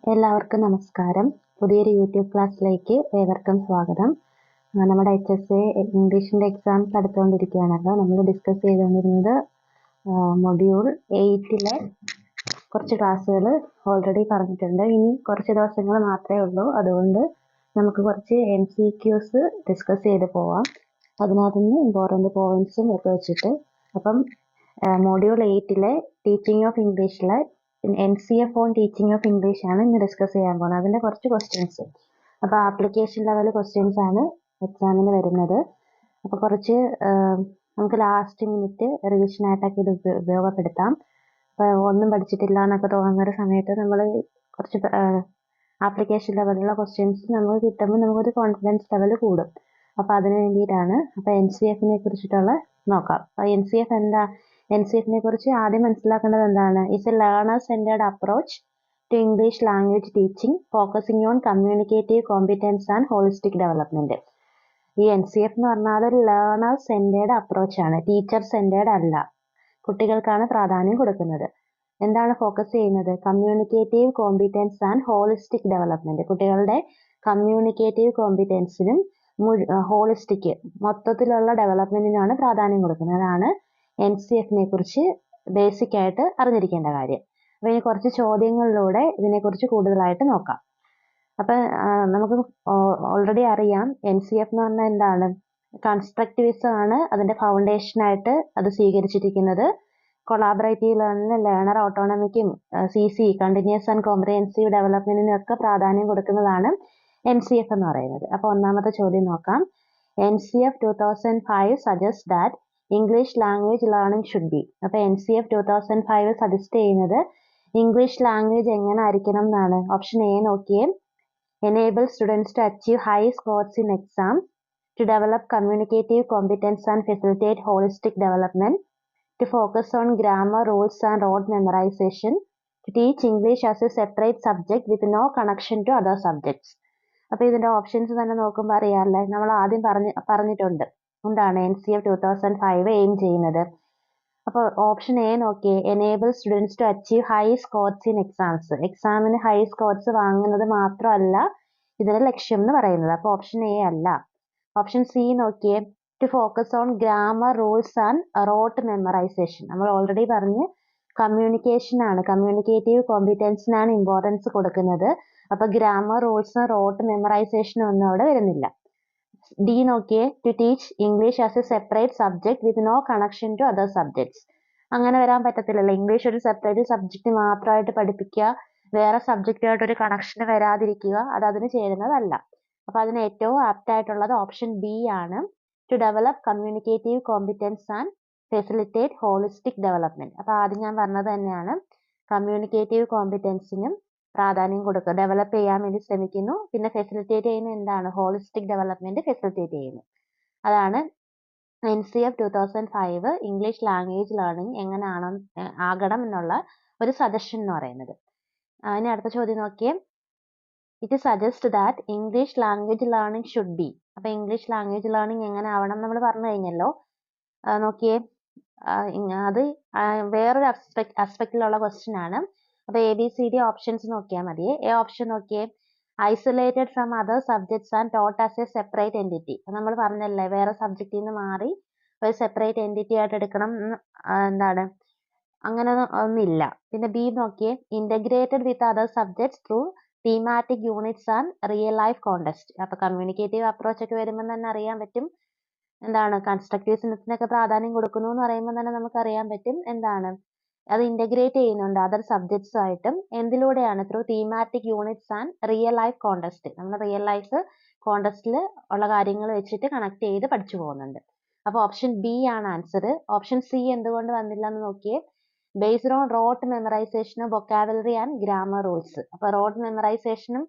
എല്ലാവർക്കും നമസ്കാരം. പുതിയൊരു യൂട്യൂബ് ക്ലാസ്സിലേക്ക് ഏവർക്കും സ്വാഗതം. നമ്മുടെ HSA ഇംഗ്ലീഷിൻ്റെ എക്സാംസ് അടുത്തുകൊണ്ടിരിക്കുകയാണല്ലോ. നമ്മൾ ഡിസ്കസ് ചെയ്തുകൊണ്ടിരുന്നത് മൊഡ്യൂൾ 8-ലെ കുറച്ച് ക്ലാസ്സുകൾ ഓൾറെഡി പറഞ്ഞിട്ടുണ്ട്. ഇനി കുറച്ച് ദിവസങ്ങൾ മാത്രമേ ഉള്ളൂ. അതുകൊണ്ട് നമുക്ക് കുറച്ച് MCQs ഡിസ്കസ് ചെയ്ത് പോവാം. അതിനകത്ത് നിന്ന് ഇമ്പോർട്ടൻ്റ് പോയിന്റ്സും ഒക്കെ വെച്ചിട്ട്. അപ്പം മൊഡ്യൂൾ 8-ലെ ടീച്ചിങ് ഓഫ് ഇംഗ്ലീഷിലെ NCF on teaching of English ആണ് ഇന്ന് ഡിസ്കസ് ചെയ്യാൻ പോകുന്നത്. അതിൻ്റെ കുറച്ച് ക്വസ്റ്റ്യൻസ്. അപ്പോൾ ആപ്ലിക്കേഷൻ ലെവൽ ക്വസ്റ്റ്യൻസ് ആണ് എക്സാമിന് വരുന്നത്. അപ്പോൾ കുറച്ച് നമുക്ക് ലാസ്റ്റ് മിനിറ്റ് റിവിഷനായിട്ടൊക്കെ ഇത് ഉപയോഗപ്പെടുത്താം. അപ്പോൾ ഒന്നും പഠിച്ചിട്ടില്ല എന്നൊക്കെ തോന്നുന്ന ഒരു സമയത്ത് നമ്മൾ കുറച്ച് ആപ്ലിക്കേഷൻ ലെവലിലുള്ള ക്വസ്റ്റ്യൻസ് നമുക്ക് കിട്ടുമ്പോൾ നമുക്കൊരു കോൺഫിഡൻസ് ലെവൽ കൂടും. അപ്പോൾ അതിന് വേണ്ടിയിട്ടാണ്. അപ്പോൾ NCFനെ കുറിച്ചിട്ടുള്ള നോക്കാം. അപ്പോൾ NCFനെ കുറിച്ച് ആദ്യം മനസ്സിലാക്കേണ്ടത് എന്താണ്? It's a learner centred approach to English language teaching focusing on communicative competence and holistic development. ഈ NCF എന്ന് പറഞ്ഞാൽ ഒരു ലേണർ സെൻറ്റേർഡ് അപ്രോച്ചാണ്, ടീച്ചർ സെൻറ്റേർഡ് അല്ല. കുട്ടികൾക്കാണ് പ്രാധാന്യം കൊടുക്കുന്നത്. എന്താണ് ഫോക്കസ് ചെയ്യുന്നത്? Communicative competence and holistic development. കുട്ടികളുടെ കമ്മ്യൂണിക്കേറ്റീവ് കോമ്പിറ്റൻസിനും ഹോളിസ്റ്റിക് മൊത്തത്തിലുള്ള ഡെവലപ്മെൻറ്റിനാണ് പ്രാധാന്യം കൊടുക്കുന്നത്. അതാണ് NCFനെ കുറിച്ച് ബേസിക് ആയിട്ട് അറിഞ്ഞിരിക്കേണ്ട കാര്യം. അപ്പോൾ ഇനി കുറച്ച് ചോദ്യങ്ങളിലൂടെ ഇതിനെക്കുറിച്ച് കൂടുതലായിട്ട് നോക്കാം. അപ്പം നമുക്ക് ഓൾറെഡി അറിയാം NCF എന്ന് പറഞ്ഞാൽ എന്താണ്? കൺസ്ട്രക്റ്റിവിസം ആണ് അതിൻ്റെ ഫൗണ്ടേഷനായിട്ട് അത് സ്വീകരിച്ചിരിക്കുന്നത്. കൊളാബറേറ്റീവ് ലേണിംഗിനും ലേണർ ഓട്ടോണമിക്കും CC കണ്ടിന്യൂസ് ആൻഡ് കോംപ്രിഹെൻസീവ് ഡെവലപ്മെൻറ്റിനും ഒക്കെ പ്രാധാന്യം കൊടുക്കുന്നതാണ് NCF എന്ന് പറയുന്നത്. അപ്പോൾ ഒന്നാമത്തെ ചോദ്യം നോക്കാം. NCF 2005 suggests that English language learning should be. അപ്പോൾ NCF 2005 സജസ്റ്റ് ചെയ്യുന്നത് ഇംഗ്ലീഷ് ലാംഗ്വേജ് എങ്ങനെ ആയിരിക്കണം എന്നാണ്. ഓപ്ഷൻ എ നോക്കിയേ. enable students to achieve high scores in exams, to develop communicative competence and facilitate holistic development, to focus on grammar rules and rote memorization, to teach English as a separate subject with no connection to other subjects. അപ്പോൾ ഇതിൻ്റെ options തന്നെ നോക്കുമ്പോൾ അറിയാമല്ലേ, നമ്മൾ ആദ്യം പറഞ്ഞിട്ടുണ്ട് എന്താണ് NCF 2005 aim ചെയ്യുന്നത്. അപ്പോൾ ഓപ്ഷൻ എ നോക്കിയേ. enable students to achieve high scores in exams. എക്സാമിന് ഹൈ സ്കോർസ് വാങ്ങുന്നത് മാത്രമല്ല ഇതിന്റെ ലക്ഷ്യം എന്ന് പറയുന്നത്. അപ്പോൾ ഓപ്ഷൻ എ അല്ല. ഓപ്ഷൻ സി നോക്കിയേ. To focus on grammar rules and rote memorisation. നമ്മൾ ഓൾറെഡി പറഞ്ഞ് കമ്മ്യൂണിക്കേഷൻ ആണ്, കമ്മ്യൂണിക്കേറ്റീവ് കോമ്പിറ്റൻസിനാണ് ഇമ്പോർട്ടൻസ് കൊടുക്കുന്നത്. അപ്പോൾ ഗ്രാമർ റൂൾസും റോട്ട് മെമ്മറൈസേഷനും ഒന്നും അവിടെ വരുന്നില്ല. ഡി നോക്കിയേ. To teach English as a separate subject with no connection to other subjects. അങ്ങനെ വരാൻ പറ്റത്തില്ലല്ലോ. ഇംഗ്ലീഷ് ഒരു സെപ്പറേറ്റ് സബ്ജക്റ്റ് മാത്രമായിട്ട് പഠിപ്പിക്കുക, വേറെ സബ്ജക്റ്റുമായിട്ട് ഒരു കണക്ഷൻ വരാതിരിക്കുക, അത് അതിന് ചേരുന്നതല്ല. അപ്പോൾ അതിന് ഏറ്റവും ആപ്റ്റ് ആയിട്ടുള്ളത് ഓപ്ഷൻ ബി ആണ്. To develop communicative competence and facilitate holistic development. അപ്പോൾ ആദ്യം ഞാൻ പറഞ്ഞത് തന്നെയാണ്, കമ്മ്യൂണിക്കേറ്റീവ് കോമ്പിറ്റൻസിനും പ്രാധാന്യം കൊടുക്കുക, ഡെവലപ്പ് ചെയ്യാൻ വേണ്ടി ശ്രമിക്കുന്നു. പിന്നെ ഫെസിലിറ്റേറ്റ് ചെയ്യുന്ന എന്താണ്? ഹോളിസ്റ്റിക് ഡെവലപ്മെന്റ് ഫെസിലിറ്റേറ്റ് ചെയ്യുന്നു. അതാണ് NCF 2005 ഇംഗ്ലീഷ് ലാംഗ്വേജ് ലേണിംഗ് എങ്ങനെ ആകണം എന്നുള്ള ഒരു സജഷൻ എന്ന് പറയുന്നത്. ഇനി അടുത്ത ചോദ്യം നോക്കിയേ. It suggest that English language learning should be. അപ്പോൾ ഇംഗ്ലീഷ് ലാംഗ്വേജ് ലേണിംഗ് എങ്ങനെ ആവണം നമ്മൾ പറഞ്ഞു കഴിഞ്ഞല്ലോ. നോക്കിയേ, അത് വേറൊരു ആസ്പെക്റ്റിലുള്ള ക്വസ്റ്റ്യൻ ആണ്. അപ്പോൾ ABCD ഓപ്ഷൻസ് നോക്കിയാൽ മതി. എ ഓപ്ഷൻ നോക്കിയേ. Isolated from other subjects and taught as a separate entity. നമ്മൾ പറഞ്ഞല്ലേ, വേറെ സബ്ജക്റ്റിൽ നിന്ന് മാറി ഒരു സെപ്പറേറ്റ് എൻറ്റിറ്റി ആയിട്ട് എടുക്കണം. എന്താണ്, അങ്ങനെ ഒന്നില്ല. പിന്നെ ബി നോക്കിയേ. Integrated with other subjects through thematic units and real life context. അപ്പോൾ കമ്മ്യൂണിക്കേറ്റീവ് അപ്രോച്ച് ഒക്കെ വരുമ്പോൾ തന്നെ അറിയാൻ പറ്റും എന്താണ്, കൺസ്ട്രക്റ്റീവ്സിനൊക്കെ പ്രാധാന്യം കൊടുക്കുന്നു എന്ന് പറയുമ്പോൾ തന്നെ നമുക്ക് അറിയാൻ പറ്റും എന്താണ്, അത് ഇന്റഗ്രേറ്റ് ചെയ്യുന്നുണ്ട് അതർ സബ്ജക്ട്സ് ആയിട്ടും. എന്തിലൂടെയാണ്? Through thematic units and real life context. നമ്മൾ റിയൽ ലൈഫ് കോണ്ടെസ്റ്റിൽ ഉള്ള കാര്യങ്ങൾ വെച്ചിട്ട് കണക്ട് ചെയ്ത് പഠിച്ചു പോകുന്നുണ്ട്. അപ്പോൾ ഓപ്ഷൻ ബി ആണ് ആൻസർ. ഓപ്ഷൻ സി എന്തുകൊണ്ട് വന്നില്ല എന്ന് നോക്കിയേ. ബേസ്ഡ് ഓൺ റോട്ട് മെമ്മറൈസേഷനും വൊക്കാബുലറി ആൻഡ് ഗ്രാമർ റൂൾസ്. അപ്പോൾ റോട്ട് മെമ്മറൈസേഷനും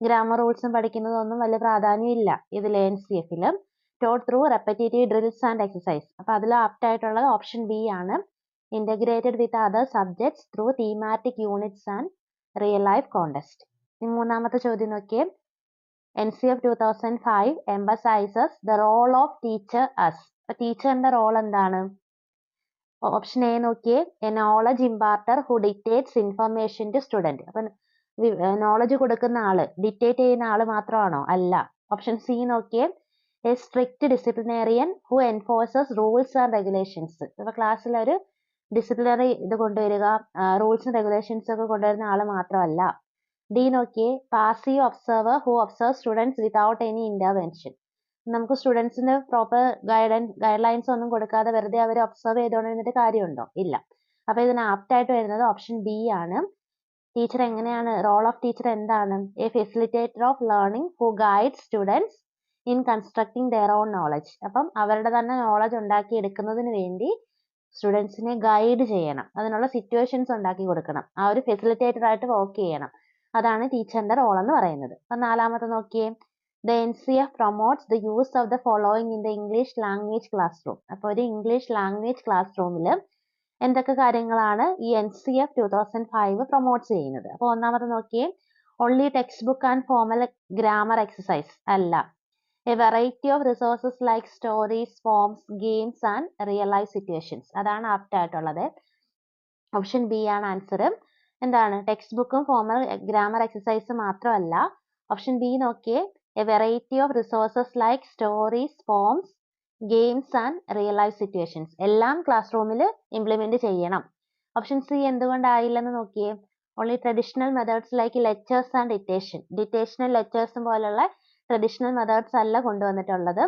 ഗ്രാമർ റൂൾസും പഠിക്കുന്നതൊന്നും വലിയ പ്രാധാന്യം ഇല്ല ഇതിൽ NCFൽ. Taught through repetitive drills and exercise. അപ്പോൾ അതിൽ ആപ്റ്റ് ആയിട്ടുള്ളത് ഓപ്ഷൻ ബി ആണ്. integrated with other subjects through thematic units and real life context. മൂന്നാമത്തെ ചോദ്യം നോക്കിയേ. NCF 2005 emphasizes the role of teacher as. ടീച്ചറിന്റെ റോൾ എന്താണ്? ഓപ്ഷൻ എ നോക്കിയേ. A knowledge imparter who dictates information to student. അപ്പം knowledge കൊടുക്കുന്ന ആള്, ഡിക്റ്റേറ്റ് ചെയ്യുന്ന ആള് മാത്രമാണോ? അല്ല. ഓപ്ഷൻ സി നോക്കിയേ, a strict disciplinarian who enforces rules and regulations. ഇപ്പൊ ക്ലാസ്സിൽ ഒരു ഡിസിപ്ലിനറി ഇത് കൊണ്ടുവരിക, റൂൾസും റെഗുലേഷൻസ് ഒക്കെ കൊണ്ടുവരുന്ന ആള് മാത്രമല്ല. ഡി നോക്കിയേ, passive observer who observe students without any intervention. നമുക്ക് സ്റ്റുഡൻസിന് പ്രോപ്പർ ഗൈഡ് ലൈൻസ് ഒന്നും കൊടുക്കാതെ വെറുതെ അവർ ഒബ്സർവ് ചെയ്തുകൊണ്ടിരുന്നിട്ട് കാര്യമുണ്ടോ? ഇല്ല. അപ്പൊ ഇതിന് ആപ്റ്റ് ആയിട്ട് വരുന്നത് ഓപ്ഷൻ ബി ആണ്. ടീച്ചർ എങ്ങനെയാണ്, റോൾ ഓഫ് ടീച്ചർ എന്താണ്? A facilitator of learning who guide students in constructing their own knowledge. അപ്പം അവരുടെ തന്നെ നോളജ് ഉണ്ടാക്കി എടുക്കുന്നതിന് വേണ്ടി സ്റ്റുഡൻസിനെ ഗൈഡ് ചെയ്യണം, അതിനുള്ള സിറ്റുവേഷൻസ് ഉണ്ടാക്കി കൊടുക്കണം, ആ ഒരു ഫെസിലിറ്റേറ്റർ ആയിട്ട് വർക്ക് ചെയ്യണം. അതാണ് ടീച്ചറിന്റെ റോൾ എന്ന് പറയുന്നത്. അപ്പൊ നാലാമത്തെ നോക്കിയേ, the NCF promotes the use of the following in the English language classroom. അപ്പോൾ ഒരു ഇംഗ്ലീഷ് ലാംഗ്വേജ് ക്ലാസ് റൂമിൽ എന്തൊക്കെ കാര്യങ്ങളാണ് ഈ NCF 2005 പ്രൊമോട്ട് ചെയ്യുന്നത്? അപ്പോൾ ഒന്നാമത് നോക്കിയേ, only textbook and formal grammar exercise അല്ല. A variety of resources like stories, poems, games and real life situations. അതാണ് ആപ്റ്റ് ആയിട്ടുള്ളത്. ഓപ്ഷൻ ബി ആണ് ആൻസർ. എന്താണ്? ടെക്സ്റ്റ് ബുക്കും ഫോർമൽ ഗ്രാമർ എക്സസൈസ് മാത്രമല്ല. ഓപ്ഷൻ ബി നോക്കിയേ, a variety of resources like stories, poems, games and real life situations എല്ലാം class റൂമിൽ implement ചെയ്യണം. ഓപ്ഷൻ സി എന്തുകൊണ്ടായില്ലെന്ന് നോക്കിയേ, only traditional methods like lectures and ഡിറ്റേഷണൽ ലെക്ചേഴ്സും പോലുള്ള ട്രഡീഷണൽ മെത്തേഡ്സ് അല്ല കൊണ്ടുവന്നിട്ടുള്ളത്.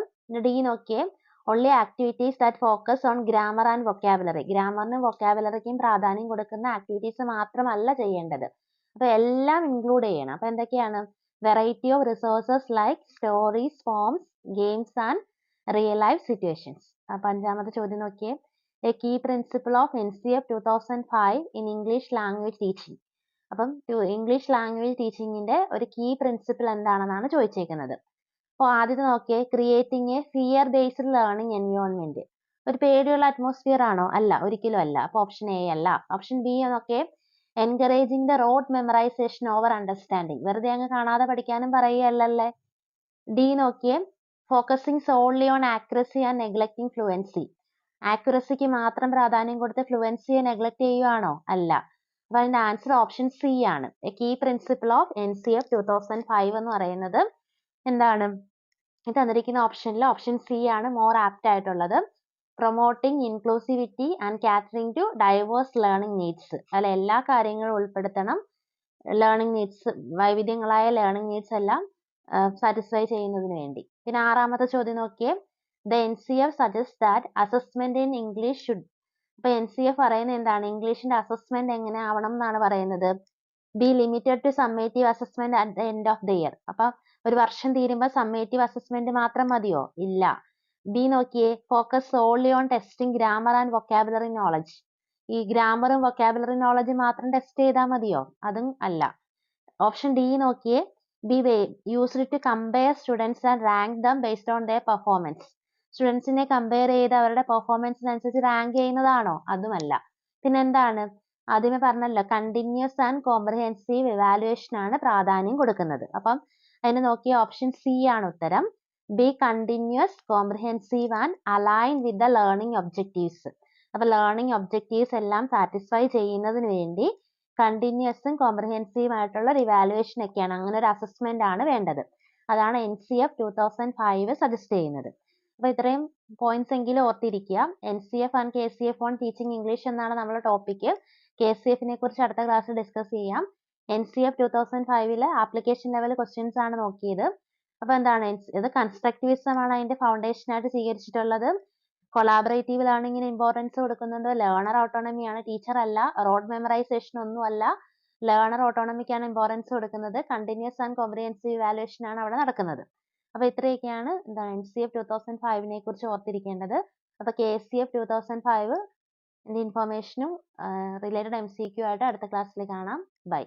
ഡി നോക്കിയേ, only activities that focus on grammar and vocabulary. ഗ്രാമറിനും വൊക്കാബുലറിക്കും പ്രാധാന്യം കൊടുക്കുന്ന ആക്ടിവിറ്റീസ് മാത്രമല്ല ചെയ്യേണ്ടത്. അപ്പൊ എല്ലാം ഇൻക്ലൂഡ് ചെയ്യണം. അപ്പൊ എന്തൊക്കെയാണ്? Variety of resources like stories, poems, games and real life situations. അപ്പൊ അഞ്ചാമത്തെ ചോദ്യം നോക്കിയേ, a key principle of NCF 2005 in English language teaching. അപ്പം ഇംഗ്ലീഷ് ലാംഗ്വേജ് ടീച്ചിങ്ങിന്റെ ഒരു കീ പ്രിൻസിപ്പിൾ എന്താണെന്നാണ് ചോദിച്ചേക്കുന്നത്. അപ്പോൾ ആദ്യത്തെ നോക്കിയേ, creating a fear based learning environment. ഒരു പേടിയുള്ള അറ്റ്മോസ്ഫിയർ ആണോ? അല്ല, ഒരിക്കലും അല്ല. അപ്പൊ ഓപ്ഷൻ എ അല്ല. ഓപ്ഷൻ ബി നോക്കിയേ, encouraging the rote memorisation over understanding. വെറുതെ അങ്ങ് കാണാതെ പഠിക്കാനും പറയുകയല്ലല്ലേ. ഡി നോക്കിയേ, focusing solely on accuracy and neglecting fluency. ആക്യുറസിക്ക് മാത്രം പ്രാധാന്യം കൊടുത്ത് ഫ്ലുവൻസിയെ നെഗ്ലക്ട് ചെയ്യുകയാണോ? അല്ല. അപ്പൊ അതിന്റെ ആൻസർ ഓപ്ഷൻ സി ആണ്. A key principle of NCF 2005 എന്ന് പറയുന്നത് എന്താണ്? ഇത് തന്നിരിക്കുന്ന ഓപ്ഷനിൽ ഓപ്ഷൻ സി ആണ് മോർ ആപ്റ്റ് ആയിട്ടുള്ളത്. Promoting inclusivity and catering to diverse learning needs. അതിൽ എല്ലാ കാര്യങ്ങളും ഉൾപ്പെടുത്തണം. ലേണിംഗ് നീഡ്സ്, വൈവിധ്യങ്ങളായ ലേണിംഗ് നീഡ്സ് എല്ലാം സാറ്റിസ്ഫൈ ചെയ്യുന്നതിന് വേണ്ടി. പിന്നെ ആറാമത്തെ ചോദ്യം നോക്കിയേ, the NCF suggest that assessment in English should. അപ്പൊ NCF പറയുന്നത് എന്താണ്? ഇംഗ്ലീഷിന്റെ അസസ്മെന്റ് എങ്ങനെ ആവണം എന്നാണ് പറയുന്നത്. B limited to summative assessment at the end of the year. അപ്പൊ ഒരു വർഷം തീരുമ്പോൾ സമ്മേറ്റീവ് അസസ്മെന്റ് മാത്രം മതിയോ? ഇല്ല. ബി നോക്കിയേ, focus solely on testing grammar and vocabulary knowledge. ഈ ഗ്രാമറും വൊക്കാബുലറി നോളജ് മാത്രം ടെസ്റ്റ് ചെയ്താൽ മതിയോ? അതും അല്ല. ഓപ്ഷൻ ഡി നോക്കിയേ, be used to compare students and rank them based on their performance. സ്റ്റുഡൻസിനെ കമ്പയർ ചെയ്ത് അവരുടെ പെർഫോമൻസിനനുസരിച്ച് റാങ്ക് ചെയ്യുന്നതാണോ? അതുമല്ല. പിന്നെന്താണ്? ആദ്യമേ പറഞ്ഞല്ലോ, കണ്ടിന്യൂസ് ആൻഡ് കോംപ്രഹെൻസീവ് ഇവാലുവേഷൻ ആണ് പ്രാധാന്യം കൊടുക്കുന്നത്. അപ്പം അതിന് നോക്കിയ ഓപ്ഷൻ സി ആണ് ഉത്തരം. B continuous, comprehensive and align with the learning objectives. അപ്പൊ ലേണിംഗ് ഒബ്ജക്റ്റീവ്സ് എല്ലാം സാറ്റിസ്ഫൈ ചെയ്യുന്നതിന് വേണ്ടി കണ്ടിന്യൂസും കോംപ്രഹെൻസീവ് ആയിട്ടുള്ള ഒരു ഇവാലുവേഷൻ ഒക്കെയാണ്, അങ്ങനെ ഒരു അസസ്മെന്റ് ആണ് വേണ്ടത്. അതാണ് NCF 2005 സജസ്റ്റ് ചെയ്യുന്നത്. അപ്പൊ ഇത്രയും പോയിന്റ്സ് എങ്കിലും ഓർത്തിരിക്കുക. NCF and KCF on teaching English എന്നാണ് നമ്മുടെ ടോപ്പിക്. KCF നെ കുറിച്ച് അടുത്ത ക്ലാസ്സിൽ ഡിസ്കസ് ചെയ്യാം. NCF 2005 ആപ്ലിക്കേഷൻ ലെവൽ ക്വസ്റ്റ്യൻസ് ആണ് നോക്കിയത്. അപ്പൊ എന്താണ് ഇത്? കൺസ്ട്രക്റ്റിവിസം ആണ് അതിന്റെ ഫൗണ്ടേഷൻ ആയിട്ട് സ്വീകരിച്ചിട്ടുള്ളത്. കൊളാബറേറ്റീവ് ലേണിംഗിന് ഇമ്പോർട്ടൻസ് കൊടുക്കുന്നുണ്ട്. ലേണർ ഓട്ടോണമി ആണ്, ടീച്ചർ അല്ല. റോഡ് മെമ്മറൈസേഷൻ ഒന്നും അല്ല, ലേണർ ഓട്ടോണമിക്കാണ് ഇമ്പോർട്ടൻസ് കൊടുക്കുന്നത്. കണ്ടിന്യൂസ് ആൻഡ് കോംപ്രിഹെൻസീവ് ഇവാലുവേഷൻ ആണ് അവിടെ നടക്കുന്നത്. അപ്പൊ ഇത്രയൊക്കെയാണ് എന്താണ് NCF 2005 നെ കുറിച്ച് ഓർത്തിരിക്കേണ്ടത്. അപ്പൊ KCF 2005 ഇൻഫോർമേഷനും റിലേറ്റഡ് MCQ ആയിട്ട് അടുത്ത ക്ലാസ്സിൽ കാണാം. ബൈ.